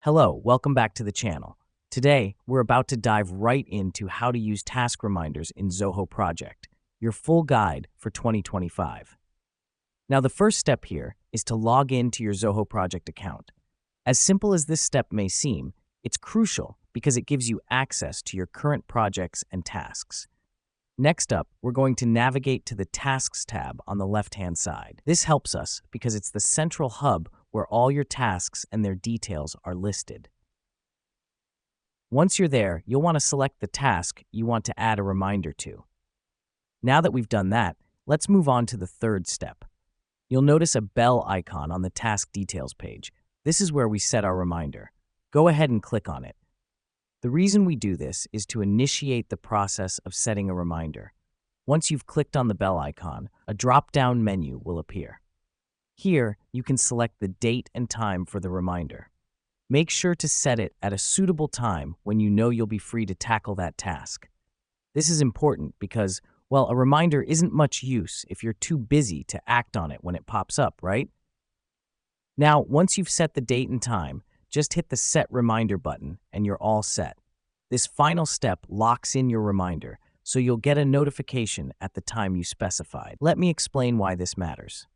Hello, welcome back to the channel. Today, we're about to dive right into how to use task reminders in Zoho Project, your full guide for 2025. Now, the first step here is to log in to your Zoho Project account. As simple as this step may seem, it's crucial because it gives you access to your current projects and tasks. Next up, we're going to navigate to the Tasks tab on the left-hand side. This helps us because it's the central hub where all your tasks and their details are listed. Once you're there, you'll want to select the task you want to add a reminder to. Now that we've done that, let's move on to the third step. You'll notice a bell icon on the Task Details page. This is where we set our reminder. Go ahead and click on it. The reason we do this is to initiate the process of setting a reminder. Once you've clicked on the bell icon, a drop-down menu will appear. Here, you can select the date and time for the reminder. Make sure to set it at a suitable time when you know you'll be free to tackle that task. This is important because, well, a reminder isn't much use if you're too busy to act on it when it pops up, right? Now, once you've set the date and time, just hit the Set Reminder button and you're all set. This final step locks in your reminder, so you'll get a notification at the time you specified. Let me explain why this matters.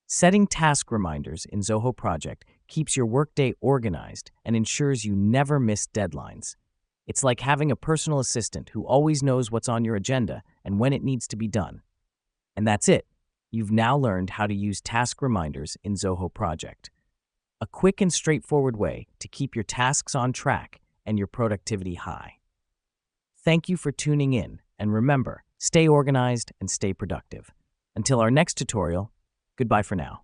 Setting task reminders in Zoho Project keeps your workday organized and ensures you never miss deadlines. It's like having a personal assistant who always knows what's on your agenda and when it needs to be done. And that's it. You've now learned how to use task reminders in Zoho Project. A quick and straightforward way to keep your tasks on track and your productivity high. Thank you for tuning in, and remember, stay organized and stay productive. Until our next tutorial, goodbye for now.